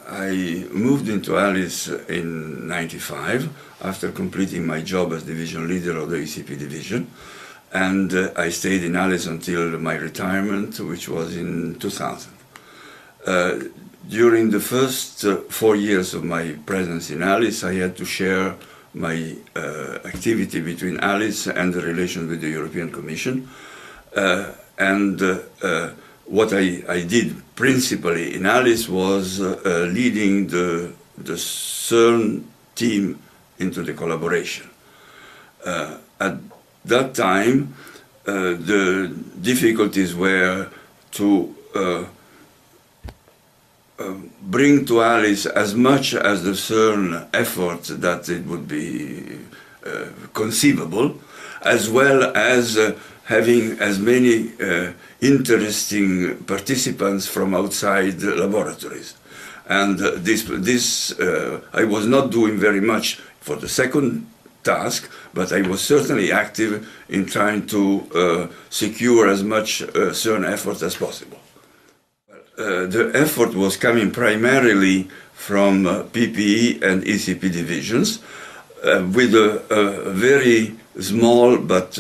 I moved into Alice in '95 after completing my job as division leader of the ECP division, and I stayed in Alice until my retirement, which was in 2000. During the first 4 years of my presence in Alice, I had to share my activity between Alice and the relations with the European Commission. What I did principally in Alice was leading the CERN team into the collaboration. At that time, the difficulties were to bring to Alice as much as the CERN effort that it would be conceivable, as well as having as many interesting participants from outside laboratories. And this I was not doing very much for the second task, but I was certainly active in trying to secure as much CERN effort as possible. The effort was coming primarily from PPE and ECP divisions, with a very small but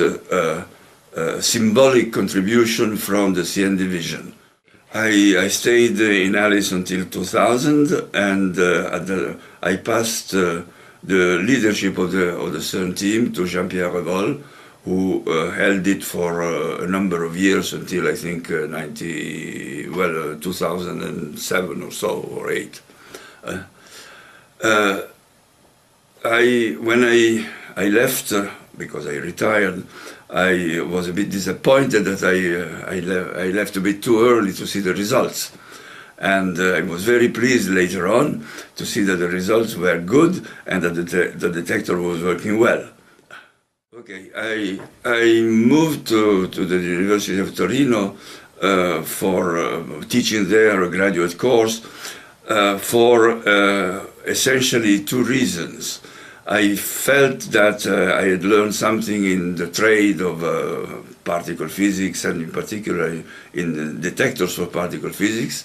symbolic contribution from the CN division. I stayed in Alice until 2000, and I passed the leadership of the CERN team to Jean-Pierre Revol, who held it for a number of years until I think 2007 or so, or 8. When I left, because I retired, I was a bit disappointed that I left a bit too early to see the results. And I was very pleased later on to see that the results were good and that the detector was working well. Okay, I moved to the University of Torino for teaching there a graduate course for essentially 2 reasons. I felt that I had learned something in the trade of particle physics, and in particular in the detectors for particle physics.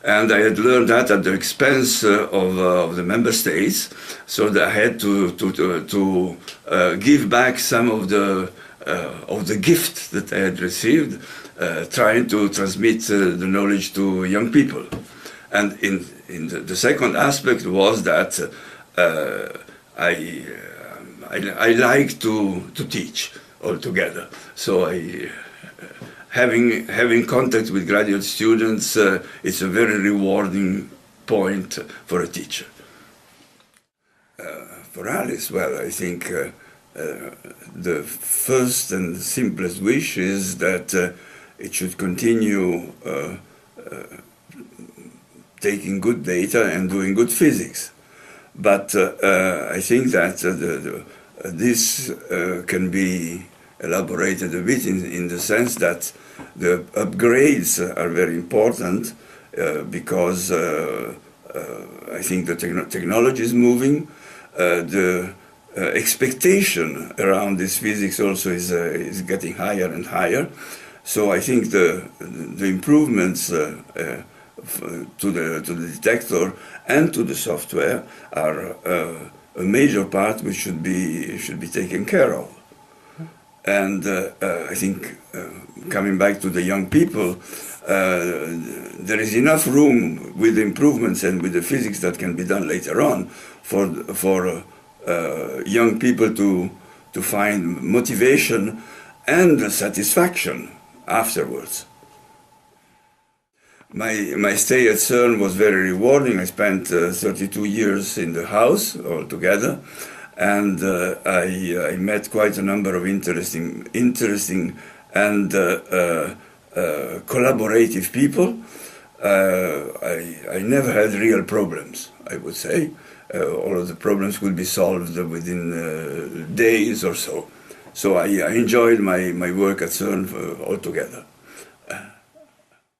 And I had learned that at the expense of the member states, so that I had to give back some of the gift that I had received, trying to transmit the knowledge to young people. And in the second aspect was that I like to teach altogether. So having contact with graduate students, it's a very rewarding point for a teacher. For Alice, well, I think the first and simplest wish is that it should continue taking good data and doing good physics. But I think that this can be elaborated a bit in the sense that the upgrades are very important because I think the technology is moving. The expectation around this physics also is getting higher and higher. So I think the improvements to the detector and to the software are a major part which should be taken care of. And I think coming back to the young people, there is enough room with the improvements and with the physics that can be done later on for young people to find motivation and satisfaction afterwards. My stay at CERN was very rewarding. I spent 32 years in the house altogether, and I met quite a number of interesting and collaborative people. I never had real problems, I would say. All of the problems could be solved within days or so. So I enjoyed my work at CERN altogether.